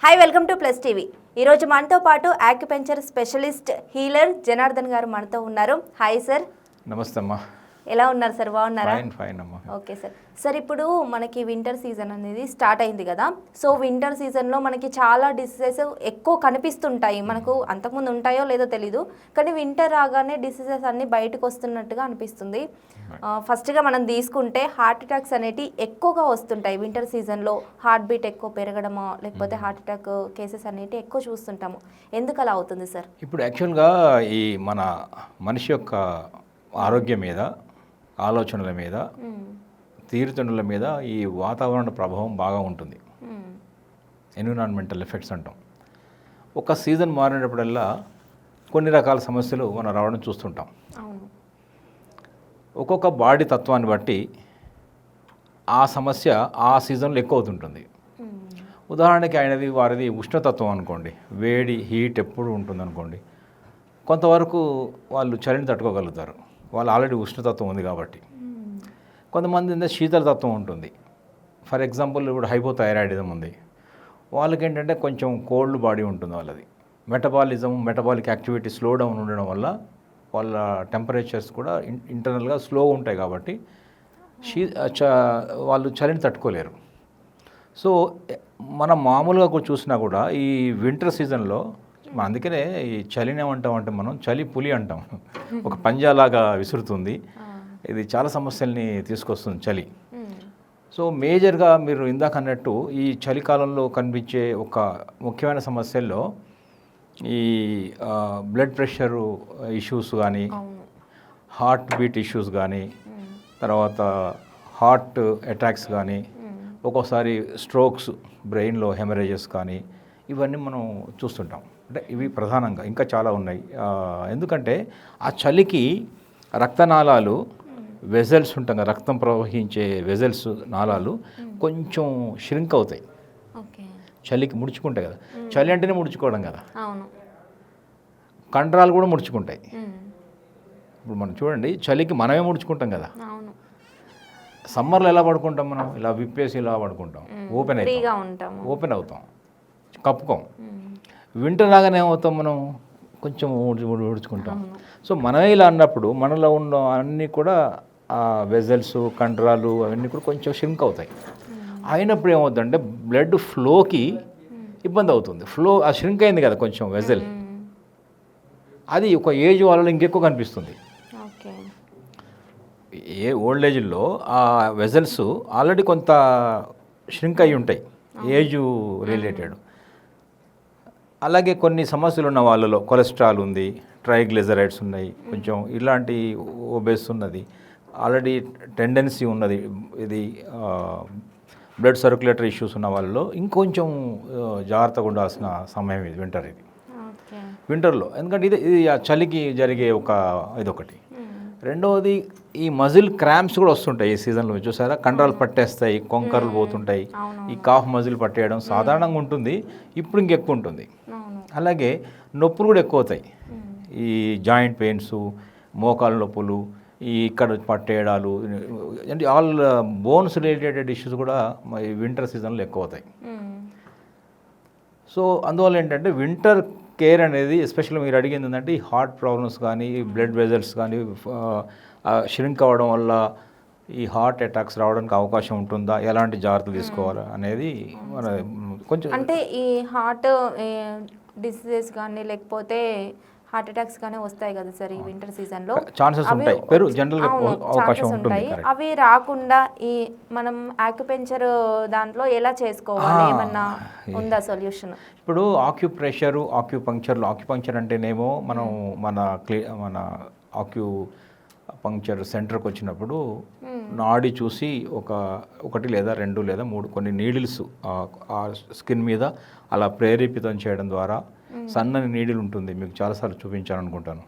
Hi welcome to plus TV. ఈరోజు మనతో పాటు యాక్యుపెంచర్ స్పెషలిస్ట్ హీలర్ జనార్దన్ గారు మనతో ఉన్నారు. Hi sir. నమస్తే అమ్మా. ఎలా ఉన్నారు సార్? బాగున్నారా? ఫైన్ అమ్మా. Okay sir. సార్ ఇప్పుడు మనకి వింటర్ సీజన్ అనేది స్టార్ట్ అయింది కదా. సో వింటర్ సీజన్లో మనకి చాలా డిసీజెస్ ఎక్కువ కనిపిస్తుంటాయి. మనకు అంతకుముందు ఉంటాయో లేదో తెలీదు, కానీ వింటర్ రాగానే డిసీజెస్ అన్నీ బయటకు వస్తున్నట్టుగా అనిపిస్తుంది. ఫస్ట్గా మనం తీసుకుంటే హార్ట్ అటాక్స్ అనేవి ఎక్కువగా వస్తుంటాయి వింటర్ సీజన్లో. హార్ట్ బీట్ ఎక్కువ పెరగడమో లేకపోతే హార్ట్ అటాక్ కేసెస్ అనేవి ఎక్కువ చూస్తుంటాము. ఎందుకు అలా అవుతుంది సార్? ఇప్పుడు యాక్చువల్గా ఈ మన మనిషి యొక్క ఆరోగ్యం మీద, ఆలోచనల మీద, తీరుతెన్నుల మీద ఈ వాతావరణ ప్రభావం బాగా ఉంటుంది. ఎన్విరాన్మెంటల్ ఎఫెక్ట్స్ అంటాం. ఒక సీజన్ మారినప్పుడల్లా కొన్ని రకాల సమస్యలు మనం రావడం చూస్తుంటాం. ఒక్కొక్క బాడీ తత్వాన్ని బట్టి ఆ సమస్య ఆ సీజన్లో ఎక్కువ అవుతుంటుంది. ఉదాహరణకి వారిది ఉష్ణతత్వం అనుకోండి, వేడి హీట్ ఎప్పుడు ఉంటుంది అనుకోండి. కొంతవరకు వాళ్ళు చలిని తట్టుకోగలుగుతారు, వాళ్ళు ఆల్రెడీ ఉష్ణతత్వం ఉంది కాబట్టి. కొంతమంది శీతల తత్వం ఉంటుంది. ఫర్ ఎగ్జాంపుల్ ఇప్పుడు హైపోథైరాయిడిజం ఉంది, వాళ్ళకి ఏంటంటే కొంచెం కోల్డ్ బాడీ ఉంటుంది. వాళ్ళది మెటబాలిక్ యాక్టివిటీ స్లో డౌన్ ఉండడం వల్ల వాళ్ళ టెంపరేచర్స్ కూడా ఇంటర్నల్గా స్లో ఉంటాయి కాబట్టి వాళ్ళు చలిని తట్టుకోలేరు. సో మనం మామూలుగా చూసినా కూడా ఈ వింటర్ సీజన్లో అందుకనే ఈ చలిని ఏమంటామంటే మనం చలి పులి అంటాం. ఒక పంజాలాగా విసురుతుంది. ఇది చాలా సమస్యల్ని తీసుకొస్తుంది చలి. సో మేజర్గా మీరు ఇందాక అన్నట్టు ఈ చలికాలంలో కనిపించే ఒక ముఖ్యమైన సమస్యల్లో ఈ బ్లడ్ ప్రెషరు ఇష్యూస్ కానీ, హార్ట్ బీట్ ఇష్యూస్ కానీ, తర్వాత హార్ట్ అటాక్స్ కానీ, ఒక్కోసారి స్ట్రోక్స్, బ్రెయిన్లో హెమరేజెస్ కానీ, ఇవన్నీ మనం చూస్తుంటాం. అంటే ఇవి ప్రధానంగా, ఇంకా చాలా ఉన్నాయి. ఎందుకంటే ఆ చలికి రక్తనాళాలు, వెజల్స్ ఉంటాం కదా, రక్తం ప్రవహించే వెజల్స్, నాళాలు కొంచెం ష్రింక్ అవుతాయి. చలికి ముడుచుకుంటాయి కదా, చలి అంటేనే ముడుచుకోవడం కదా, కండరాలు కూడా ముడుచుకుంటాయి. ఇప్పుడు మనం చూడండి, చలికి మనమే ముడుచుకుంటాం కదా. సమ్మర్లో ఎలా పడుకుంటాం మనం? ఇలా విప్పేసి ఇలా పడుకుంటాం, ఓపెన్ అవుతాం, కప్పుకోం. వింటర్ లాగానే ఏమవుతాం మనం? కొంచెం ఊడ్చుకుంటాం. సో మనమే ఇలా అన్నప్పుడు మనలో ఉన్న అన్నీ కూడా ఆ వెజల్స్, కండరాలు అవన్నీ కూడా కొంచెం ష్రింక్ అవుతాయి. అయినప్పుడు ఏమవుతుందంటే బ్లడ్ ఫ్లోకి ఇబ్బంది అవుతుంది. ఆ ష్రింక్ అయింది కదా కొంచెం వెజల్, అది ఒక ఏజ్ వాళ్ళలో ఇంకెక్కువ కనిపిస్తుంది. ఓల్డ్ ఏజ్లో ఆ వెజల్స్ ఆల్రెడీ కొంత ష్రింక్ అయి ఉంటాయి, ఏజ్ రిలేటెడ్. అలాగే కొన్ని సమస్యలు ఉన్న వాళ్ళలో కొలెస్ట్రాల్ ఉంది, ట్రైగ్లిజరైడ్స్ ఉన్నాయి, కొంచెం ఇలాంటి ఒబేస్ ఉన్నది, ఆల్రెడీ టెండెన్సీ ఉన్నది, ఇది బ్లడ్ సర్క్యులేటరీ ఇష్యూస్ ఉన్న వాళ్ళలో ఇంకొంచెం జాగ్రత్తగా ఉండాల్సిన సమయం ఇది వింటర్లో. ఎందుకంటే ఇది ఆ చలికి జరిగే ఇదొకటి. రెండవది, ఈ మజిల్ క్రాంప్స్ కూడా వస్తుంటాయి ఈ సీజన్లో. చూసారా, కండరాలు పట్టేస్తాయి, కొంకరలు పోతుంటాయి. ఈ కాఫ్ మజిల్ పట్టేయడం సాధారణంగా ఉంటుంది, ఇప్పుడు ఇంకెక్కువ ఉంటుంది. అలాగే నొప్పులు కూడా ఎక్కువ అవుతాయి. ఈ జాయింట్ పెయిన్స్, మోకాలు నొప్పులు, ఈ ఇక్కడ పట్టేయడాలు, అంటే ఆల్ బోన్స్ రిలేటెడ్ ఇష్యూస్ కూడా ఈ వింటర్ సీజన్లో ఎక్కువ అవుతాయి. సో అందువల్ల ఏంటంటే వింటర్ కేర్ అనేది, ఎస్పెషల్లీ మీరు అడిగింది ఏంటంటే ఈ హార్ట్ ప్రాబ్లమ్స్ కానీ, బ్లడ్ వెజల్స్ కానీ ష్రింక్ అవ్వడం వల్ల ఈ హార్ట్ అటాక్స్ రావడానికి అవకాశం ఉంటుందా, ఎలాంటి జాగ్రత్తలు తీసుకోవాలి అనేది మన కొంచెం. అంటే ఈ హార్ట్ డిసీజెస్ కానీ లేకపోతే హార్ట్ అటాక్స్ కానీ వస్తాయి కదా సార్ ఈ వింటర్ సీజన్లో, ఛాన్సెస్ ఉంటాయి, జనరల్గా అవకాశం ఉంటుంది. అవి రాకుండా ఈ మనం యాక్యుపెంచర్ దాంట్లో ఎలా చేసుకోవాలి, ఏమన్నా ఉందా సొల్యూషన్? ఇప్పుడు ఆక్యుపంక్చర్ అంటేనేమో మనం మన ఆక్యుపంక్చర్ సెంటర్కి వచ్చినప్పుడు నాడి చూసి ఒకటి లేదా 2 లేదా 3 కొన్ని నీడిల్స్ ఆ స్కిన్ మీద అలా ప్రేరేపితం చేయడం ద్వారా, సన్నని నీడిల్ ఉంటుంది, మీకు చాలాసార్లు చూపించాను అనుకుంటాను.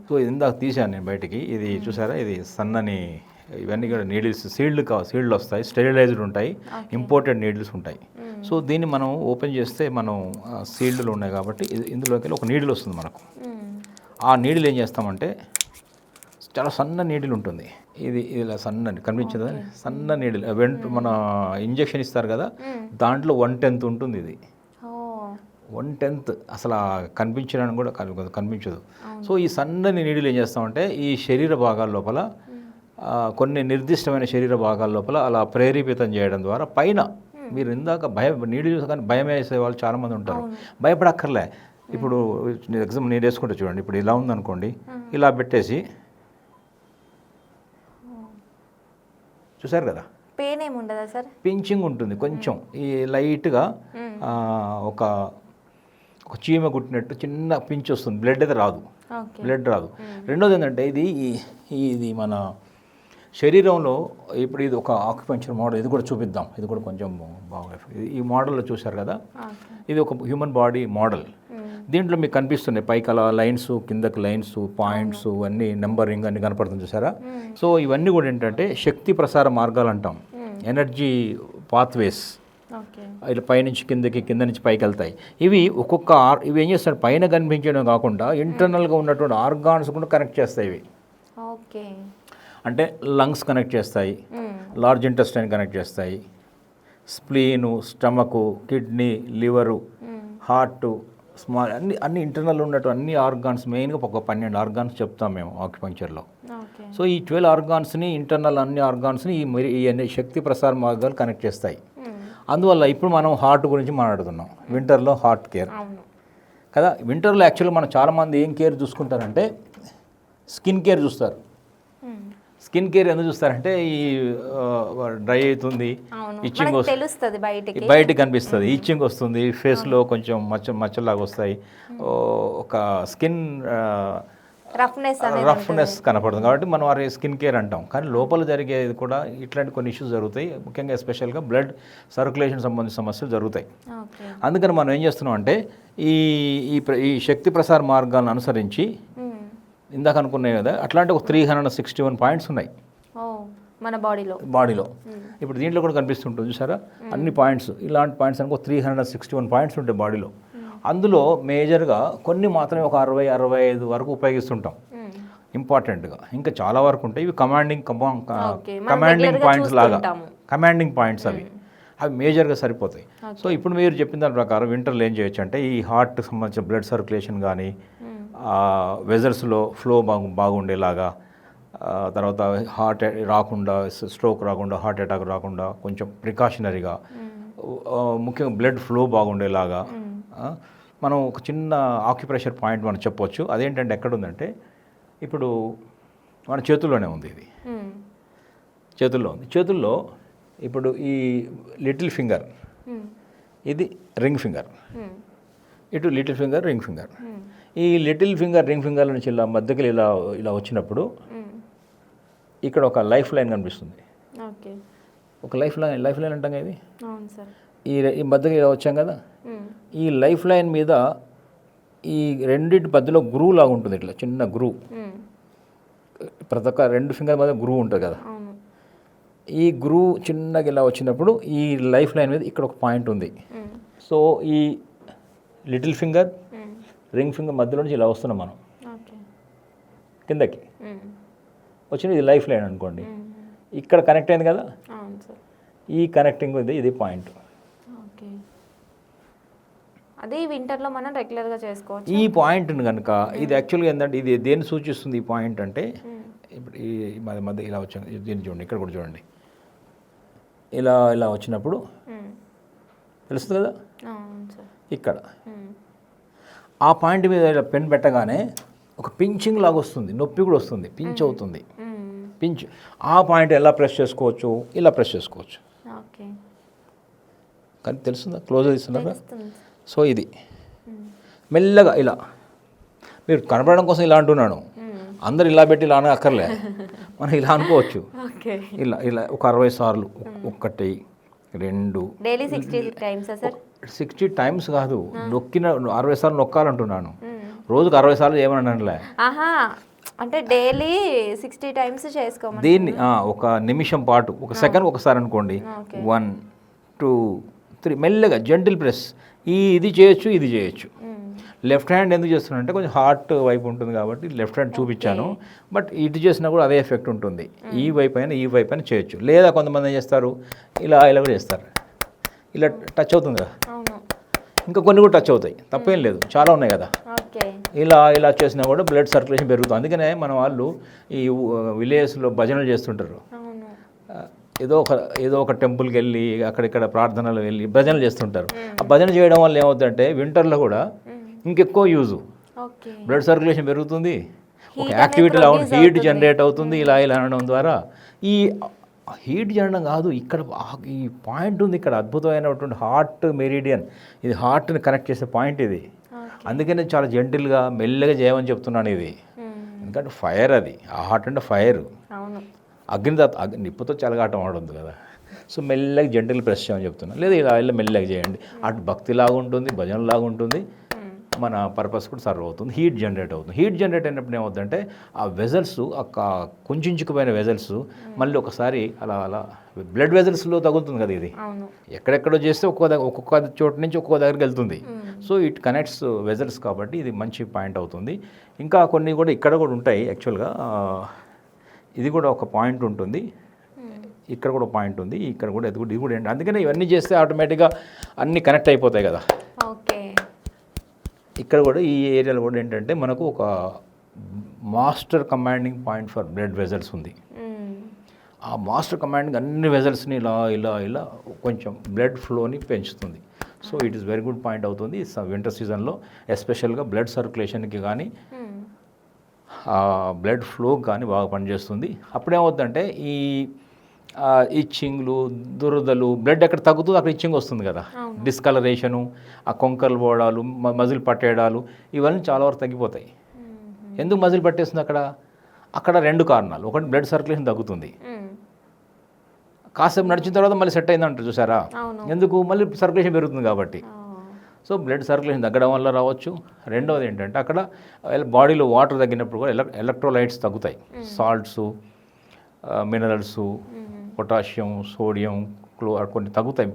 సో ఇందాక తీశాను నేను బయటికి, ఇది చూసారా, ఇది సన్నని, ఇవన్నీ కూడా నీడిల్స్, సీల్డ్ వస్తాయి, స్టెరిలైజ్డ్ ఉంటాయి, ఇంపోర్టెడ్ నీడిల్స్ ఉంటాయి. సో దీన్ని మనం ఓపెన్ చేస్తే మనం సీల్డ్లో ఉన్నాయి కాబట్టి ఇందులోకి ఒక నీడిల్ వస్తుంది మనకు. ఆ నీడిల్ ఏం చేస్తామంటే, చాలా సన్న నీడిల్ ఉంటుంది, ఇది ఇలా సన్నని కనిపించదు, సన్న నీడిల్ మన ఇంజెక్షన్ ఇస్తారు కదా, దాంట్లో 1/10 ఉంటుంది ఇది. 1/10 అసలు కనిపించడానికి కూడా కనిపించదు. సో ఈ సన్నని నీడిలు ఏం చేస్తామంటే ఈ శరీర భాగాల లోపల కొన్ని నిర్దిష్టమైన శరీర భాగాల లోపల అలా ప్రేరేపితం చేయడం ద్వారా పైన మీరు ఇందాక నీడి చూసి కానీ భయం వేసే వాళ్ళు చాలామంది ఉంటారు. భయపడక్కర్లే. ఇప్పుడు ఎగ్జామ్ నేను వేసుకుంటా చూడండి. ఇప్పుడు ఇలా ఉందనుకోండి, ఇలా పెట్టేసి చూసారు కదా, పెయిన్ ఏమి ఉండదా సార్? పించింగ్ ఉంటుంది కొంచెం, ఈ లైట్గా ఒక చీమ కుట్టినట్టు చిన్న పించ్ వస్తుంది. బ్లడ్ అయితే రాదు, బ్లడ్ రాదు. రెండోది ఏంటంటే ఇది మన శరీరంలో ఇప్పుడు ఇది ఒక ఆక్యుపంక్చర్ మోడల్, ఇది కూడా చూపిద్దాం. ఇది కూడా కొంచెం బాగా ఈ మోడల్లో చూశారు కదా, ఇది ఒక హ్యూమన్ బాడీ మోడల్. దీంట్లో మీకు కనిపిస్తున్నాయి పైకి అలా లైన్స్, కిందకి లైన్స్, పాయింట్స్ అన్నీ నెంబరింగ్ అన్ని కనపడుతుంది చూసారా. సో ఇవన్నీ కూడా ఏంటంటే శక్తి ప్రసార మార్గాలు అంటాం, ఎనర్జీ పాత్వేస్. ఇట్లా పైనుంచి కిందకి, కింద నుంచి పైకి వెళ్తాయి. ఇవి ఇవి ఏం చేస్తాడు, పైన కనిపించడం కాకుండా ఇంటర్నల్గా ఉన్నటువంటి ఆర్గాన్స్ కూడా కనెక్ట్ చేస్తాయి. ఇవి అంటే లంగ్స్ కనెక్ట్ చేస్తాయి, లార్జ్ ఇంటెస్టైన్ కనెక్ట్ చేస్తాయి, spleen, stomach, kidney, liver, heart, small అన్ని ఇంటర్నల్ ఉన్నట్టు అన్ని ఆర్గాన్స్, మెయిన్గా ఒక 12 ఆర్గాన్స్ చెప్తాం మేము ఆక్యుపంక్చర్లో. సో ఈ 12 ఆర్గాన్స్ని, ఇంటర్నల్ అన్ని ఆర్గాన్స్ని ఈ శక్తి ప్రసార మార్గాలు కనెక్ట్ చేస్తాయి. అందువల్ల ఇప్పుడు మనం హార్ట్ గురించి మాట్లాడుతున్నాం. వింటర్లో హార్ట్ కేర్ కదా. వింటర్లో యాక్చువల్గా మనం చాలామంది ఏం కేర్ చూసుకుంటారంటే స్కిన్ కేర్ చూస్తారు. స్కిన్ కేర్ ఎందుకు చూస్తారంటే ఈ డ్రై అవుతుంది, ఇచ్చింగ్ వస్తుంది, బయటికి కనిపిస్తుంది, ఇచ్చింగ్ వస్తుంది, ఫేస్లో కొంచెం మచ్చలాగా వస్తాయి, ఒక స్కిన్ రఫ్నెస్ కనపడుతుంది. కాబట్టి మనం వారి స్కిన్ కేర్ అంటాం. కానీ లోపల జరిగేది కూడా ఇట్లాంటి కొన్ని ఇష్యూస్ జరుగుతాయి. ముఖ్యంగా ఎస్పెషల్గా బ్లడ్ సర్క్యులేషన్ సంబంధించిన సమస్యలు జరుగుతాయి. అందుకని మనం ఏం చేస్తున్నాం అంటే ఈ శక్తి ప్రసార మార్గాలను అనుసరించి ఇందాక అనుకున్నాయి కదా, అట్లాంటి ఒక 361 పాయింట్స్ ఉన్నాయి మన బాడీలో. ఇప్పుడు దీంట్లో కూడా కనిపిస్తుంటుంది చూసారా, అన్ని పాయింట్స్, ఇలాంటి పాయింట్స్ అనుకో 361 పాయింట్స్ ఉంటాయి బాడీలో. అందులో మేజర్గా కొన్ని మాత్రమే ఒక 60-65 వరకు ఉపయోగిస్తుంటాం ఇంపార్టెంట్గా. ఇంకా చాలా వరకు ఉంటాయి. ఇవి కమాండింగ్ పాయింట్స్ లాగా, కమాండింగ్ పాయింట్స్ అవి మేజర్గా సరిపోతాయి. సో ఇప్పుడు మీరు చెప్పిన దాని ప్రకారం వింటర్లో ఏం చేయొచ్చు అంటే ఈ హార్ట్కి సంబంధించిన బ్లడ్ సర్క్యులేషన్ కానీ, వెజల్స్లో ఫ్లో బాగుండేలాగా, తర్వాత హార్ట్ రాకుండా, స్ట్రోక్ రాకుండా, హార్ట్ అటాక్ రాకుండా కొంచెం ప్రికాషనరీగా, ముఖ్యంగా బ్లడ్ ఫ్లో బాగుండేలాగా మనం ఒక చిన్న ఆక్యుప్రెషర్ పాయింట్ మనం చెప్పవచ్చు. అదేంటంటే ఎక్కడుందంటే ఇప్పుడు మన చేతుల్లోనే ఉంది. ఇది చేతుల్లో ఉంది. చేతుల్లో ఇప్పుడు ఈ లిటిల్ ఫింగర్, ఇది రింగ్ ఫింగర్, ఇటు లిటిల్ ఫింగర్, రింగ్ ఫింగర్. ఈ లిటిల్ ఫింగర్, రింగ్ ఫింగర్ నుంచి ఇలా మధ్యకి ఇలా వచ్చినప్పుడు ఇక్కడ ఒక లైఫ్ లైన్ కనిపిస్తుంది. ఒక లైఫ్ లైన్ అంటాం కదా, ఈ మధ్యకి ఇలా వచ్చాం కదా, ఈ లైఫ్ లైన్ మీద ఈ రెండింటి మధ్యలో గ్రూవ్ లాగా ఉంటుంది. ఇట్లా చిన్న గ్రూవ్, ప్రతి ఒక్క 2 ఫింగర్ మధ్య గ్రూవ్ ఉంటుంది కదా. ఈ గ్రూవ్ చిన్నగా ఇలా వచ్చినప్పుడు ఈ లైఫ్ లైన్ మీద ఇక్కడ ఒక పాయింట్ ఉంది. సో ఈ లిటిల్ ఫింగర్, రింగ్ ఫింగర్ మధ్యలో నుంచి ఇలా వస్తున్నాం మనం కిందకి వచ్చిన, ఇది లైఫ్ లైన్ అనుకోండి. ఇక్కడ కనెక్ట్ అయింది కదా, ఈ కనెక్టింగ్ ఇది పాయింట్. అది వింటర్లో మనం రెగ్యులర్గా చేసుకోవచ్చు. ఈ పాయింట్ని కనుక, ఇది యాక్చువల్గా ఏంటంటే ఇది దేన్ని సూచిస్తుంది ఈ పాయింట్ అంటే, ఇప్పుడు ఈ మధ్య ఇలా వచ్చాను, దీన్ని చూడండి, ఇక్కడ కూడా చూడండి, ఇలా వచ్చినప్పుడు తెలుస్తుంది కదా, ఇక్కడ ఆ పాయింట్ మీద ఇలా పెన్ పెట్టగానే ఒక పించింగ్ లాగా వస్తుంది, నొప్పి కూడా వస్తుంది, పించ్ అవుతుంది. పించ్ ఆ పాయింట్ ఎలా ప్రెస్ చేసుకోవచ్చు, ఇలా ప్రెస్ చేసుకోవచ్చు. కానీ తెలుస్తుందా, క్లోజ్గా ఇస్తున్నారా? సో ఇది మెల్లగా ఇలా, మీరు కనపడడం కోసం ఇలా అంటున్నాను, అందరు ఇలా పెట్టి ఇలా అక్కర్లే, మనం ఇలా అనుకోవచ్చు. ఇలా ఒక 60 సార్లు, 1 2 డైలీ 60 టైమ్స్ కాదు, నొక్కిన 60 సార్లు నొక్కాలంటున్నాను. రోజుకు 60 సార్లు చేయమనలే, అంటే డైలీ 60 టైమ్స్ చేసుకోమని. దీన్ని ఒక నిమిషం పాటు, ఒక సెకండ్ ఒకసారి అనుకోండి, 1 2 3 మెల్లగా జెంటిల్ ప్రెస్. ఇది చేయొచ్చు, ఇది చేయొచ్చు. లెఫ్ట్ హ్యాండ్ ఎందుకు చేస్తున్నానంటే కొంచెం హార్ట్ వైపు ఉంటుంది కాబట్టి లెఫ్ట్ హ్యాండ్ చూపించాను. బట్ ఇటు చేసినా కూడా అదే ఎఫెక్ట్ ఉంటుంది. ఈ వైపు అయినా చేయొచ్చు. లేదా కొంతమంది ఏం చేస్తారు, ఇలా కూడా చేస్తారు, ఇలా టచ్ అవుతుంది కదా, ఇంకా కొన్ని కూడా టచ్ అవుతాయి, తప్పేం లేదు, చాలా ఉన్నాయి కదా. ఓకే. ఇలా చేసినా కూడా బ్లడ్ సర్క్యులేషన్ పెరుగుతుంది. అందుకనే మన వాళ్ళు ఈ విలేజ్లో భజనలు చేస్తుంటారు. అవును. ఏదో ఒక టెంపుల్కి వెళ్ళి అక్కడిక్కడ ప్రార్థనలు వెళ్ళి భజనలు చేస్తుంటారు. ఆ భజన చేయడం వల్ల ఏమవుతుందంటే వింటర్లో కూడా ఇంకెక్కువ యూజు, ఓకే. బ్లడ్ సర్క్యులేషన్ పెరుగుతుంది, ఒక యాక్టివిటీలో హీట్ జనరేట్ అవుతుంది. ఇలా అనడం ద్వారా ఈ హీట్ జనరడం కాదు, ఇక్కడ ఈ పాయింట్ ఉంది, ఇక్కడ అద్భుతమైనటువంటి హార్ట్ మెరిడియన్, ఇది హార్ట్ని కనెక్ట్ చేసే పాయింట్ ఇది. అందుకని చాలా జెంటిల్గా మెల్లగా చేయమని చెప్తున్నాను ఇది. ఎందుకంటే ఫైర్, అది ఆ హార్ట్ అంటే ఫైర్, నిప్పుతో చెలగాటం ఆడుతుంది కదా. సో మెల్లగా జెంటిల్ ప్రెస్ చేయమని చెప్తున్నాను. లేదా ఇలా మెల్లగా చేయండి, అటు భక్తిలాగా ఉంటుంది, భజనలాగా ఉంటుంది, మన పర్పస్ కూడా సర్వ్ అవుతుంది. హీట్ జనరేట్ అవుతుంది. హీట్ జనరేట్ అయినప్పుడు ఏమవుతుందంటే ఆ వెజల్స్, కుంచుకుపోయిన వెజల్స్ మళ్ళీ ఒకసారి అలా బ్లడ్ వెజల్స్లో తగులుతుంది కదా. ఇది ఎక్కడెక్కడో చేస్తే ఒక్కొక్క చోటు నుంచి ఒక్కొక్క దగ్గరికి వెళ్తుంది. సో ఇట్ కనెక్ట్స్ వెజల్స్, కాబట్టి ఇది మంచి పాయింట్ అవుతుంది. ఇంకా కొన్ని కూడా ఇక్కడ కూడా ఉంటాయి. యాక్చువల్గా ఇది కూడా ఒక పాయింట్ ఉంటుంది, ఇక్కడ కూడా పాయింట్ ఉంది, ఇక్కడ కూడా ఇది కూడా ఏంటి. అందుకని ఇవన్నీ చేస్తే ఆటోమేటిక్గా అన్నీ కనెక్ట్ అయిపోతాయి కదా. ఇక్కడ కూడా ఈ ఏరియాలో కూడా ఏంటంటే మనకు ఒక master commanding point for blood vessels ఉంది. ఆ మాస్టర్ కమాండింగ్ అన్ని వెజల్స్ని ఇలా కొంచెం బ్లడ్ ఫ్లోని పెంచుతుంది. So it is very good point అవుతుంది వింటర్ సీజన్లో, ఎస్పెషల్గా బ్లడ్ సర్క్యులేషన్కి కానీ బ్లడ్ ఫ్లో కానీ బాగా పనిచేస్తుంది. అప్పుడేమవుతుందంటే ఈ ఇచ్చింగ్లు, దురదలు, బ్లడ్ ఎక్కడ తగ్గుతుందో అక్కడ ఇచ్చింగ్ వస్తుంది కదా, డిస్కలరేషను, ఆ కొంకలు పోవడాలు, మజిల్ పట్టేయడాలు, ఇవన్నీ చాలా వరకు తగ్గిపోతాయి. ఎందుకు మజిల్ పట్టేస్తుంది అక్కడ రెండు కారణాలు. ఒకటి బ్లడ్ సర్క్యులేషన్ తగ్గుతుంది, కాసేపు నడిచిన తర్వాత మళ్ళీ సెట్ అయిందంటారు చూసారా, ఎందుకు మళ్ళీ సర్క్యులేషన్ పెరుగుతుంది కాబట్టి. సో బ్లడ్ సర్క్యులేషన్ తగ్గడం వల్ల రావచ్చు. రెండవది ఏంటంటే అక్కడ బాడీలో వాటర్ తగ్గినప్పుడు కూడా ఎలక్ట్రోలైట్స్ తగ్గుతాయి, సాల్ట్స్, మినరల్స్, పొటాషియం, సోడియం, కొన్ని తగ్గుతాయి,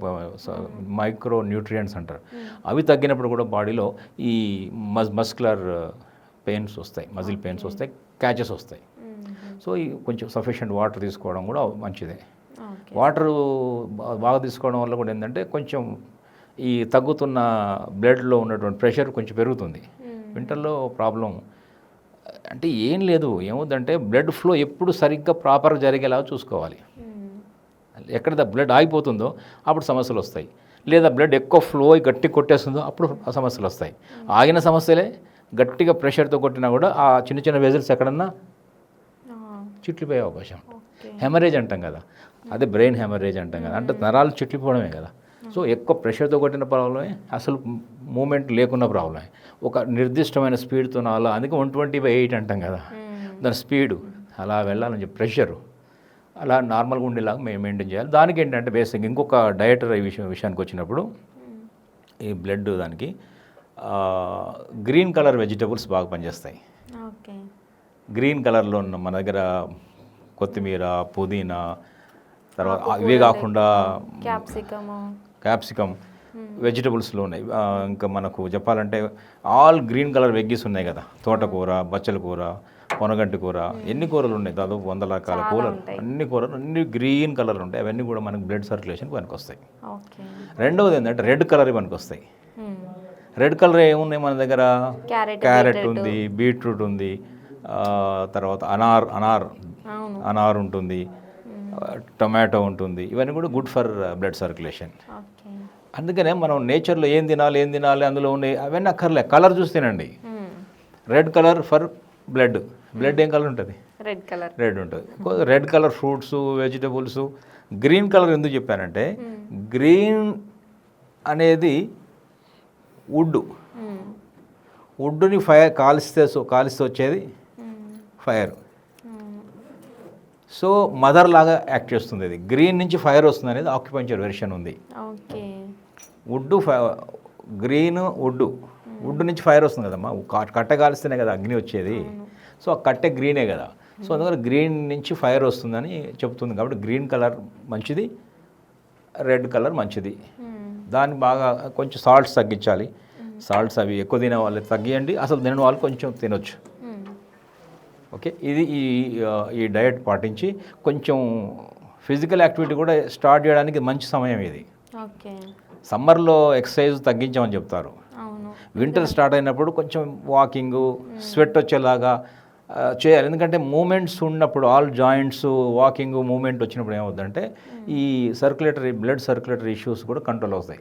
మైక్రో న్యూట్రియంట్స్ అంటారు. అవి తగ్గినప్పుడు కూడా బాడీలో ఈ మస్కులర్ పెయిన్స్ వస్తాయి, మజిల్ పెయిన్స్ వస్తాయి, క్యాచెస్ వస్తాయి. సో ఈ కొంచెం సఫిషియెంట్ వాటర్ తీసుకోవడం కూడా మంచిదే. వాటర్ బాగా తీసుకోవడం వల్ల కూడా ఏంటంటే కొంచెం ఈ తగ్గుతున్న బ్లడ్లో ఉన్నటువంటి ప్రెషర్ కొంచెం పెరుగుతుంది. వింటర్లో ప్రాబ్లం అంటే ఏం లేదు, ఏముందంటే బ్లడ్ ఫ్లో ఎప్పుడు సరిగ్గా ప్రాపర్గా జరిగేలాగా చూసుకోవాలి. ఎక్కడ బ్లడ్ ఆగిపోతుందో అప్పుడు సమస్యలు వస్తాయి, లేదా బ్లడ్ ఎక్కువ ఫ్లో గట్టి కొట్టేస్తుందో అప్పుడు సమస్యలు వస్తాయి. ఆగిన సమస్యలే గట్టిగా ప్రెషర్తో కొట్టినా కూడా ఆ చిన్న చిన్న వెజల్స్ ఎక్కడన్నా చిట్లిపోయే అవకాశం. హెమరేజ్ అంటాం కదా, అదే బ్రెయిన్ హెమరేజ్ అంటాం కదా, అంటే నరాలు చిట్లిపోవడమే కదా. సో ఎక్కువ ప్రెషర్తో కొట్టిన ప్రాబ్లమే, అసలు మూమెంట్ లేకున్న ప్రాబ్లమే. ఒక నిర్దిష్టమైన స్పీడ్తో అలా, అందుకే 120/8 అంటాం కదా, దాని స్పీడు అలా వెళ్ళాలని చెప్పి ప్రెషరు అలా నార్మల్గా ఉండేలాగా మేము మెయింటైన్ చేయాలి. దానికి ఏంటంటే బేసిక్ ఇంకొక డయటరీ విషయానికి వచ్చినప్పుడు ఈ బ్లడ్ దానికి గ్రీన్ కలర్ వెజిటబుల్స్ బాగా పనిచేస్తాయి. గ్రీన్ కలర్లో ఉన్న మన దగ్గర కొత్తిమీర, పుదీనా, తర్వాత ఇవే కాకుండా క్యాప్సికమ్ వెజిటబుల్స్లో ఉన్నాయి. ఇంకా మనకు చెప్పాలంటే ఆల్ గ్రీన్ కలర్ వెగ్గీస్ ఉన్నాయి కదా, తోటకూర, బచ్చల కూర, పొనగంటి కూర, ఎన్ని కూరలు ఉన్నాయి, దాదాపు 100 రకాల కూరలు, అన్ని కూరలు అన్ని గ్రీన్ కలర్ ఉంటాయి. అవన్నీ కూడా మనకు బ్లడ్ సర్క్యులేషన్ పనికొస్తాయి. రెండవది ఏంటంటే రెడ్ కలర్ పనికొస్తాయి. రెడ్ కలర్ ఏమున్నాయి మన దగ్గర, క్యారెట్ ఉంది, బీట్రూట్ ఉంది, తర్వాత అనార్ ఉంటుంది, టొమాటో ఉంటుంది. ఇవన్నీ కూడా గుడ్ ఫర్ బ్లడ్ సర్క్యులేషన్. అందుకనే మనం నేచర్లో ఏం తినాలి అందులో ఉన్నాయి అవన్నీ అక్కర్లే, కలర్ చూసి తినండి. రెడ్ కలర్ ఫర్ బ్లడ్ ఏం కలర్ ఉంటుంది, రెడ్ ఉంటుంది. Red colour fruits, vegetables. Green colour ఎందుకు చెప్పానంటే గ్రీన్ అనేది వుడ్ని ఫైర్ కాలిస్తే వచ్చేది ఫైర్. సో మదర్ లాగా యాక్ట్ చేస్తుంది. అది గ్రీన్ నుంచి ఫైర్ వస్తుంది అనేది ఆక్యుపంచర్ వెర్షన్ ఉంది. గ్రీన్ వుడ్ నుంచి ఫైర్ వస్తుంది కదమ్మా, కట్టె కాలిస్తేనే కదా అగ్ని వచ్చేది. సో ఆ కట్టె గ్రీనే కదా. సో అందుకని గ్రీన్ నుంచి ఫైర్ వస్తుందని చెప్తుంది. కాబట్టి గ్రీన్ కలర్ మంచిది, రెడ్ కలర్ మంచిది. దాన్ని బాగా కొంచెం సాల్ట్స్ తగ్గించాలి. సాల్ట్స్ అవి ఎక్కువ తినే వాళ్ళు తగ్గియండి, అసలు తినని వాళ్ళు కొంచెం తినొచ్చు. ఓకే, ఇది ఈ డయట్ పాటించి కొంచెం ఫిజికల్ యాక్టివిటీ కూడా స్టార్ట్ చేయడానికి మంచి సమయం ఇది. సమ్మర్లో ఎక్సర్సైజ్ తగ్గించామని చెప్తారు. అవును. వింటర్ స్టార్ట్ అయినప్పుడు కొంచెం వాకింగ్, స్వెట్ వచ్చేలాగా చేయాలి. ఎందుకంటే మూమెంట్స్ ఉన్నప్పుడు ఆల్ జాయింట్స్ వాకింగ్ మూమెంట్ వచ్చినప్పుడు ఏమవుతుందంటే ఈ బ్లడ్ సర్క్యులేటరీ ఇష్యూస్ కూడా కంట్రోల్ అవుతాయి.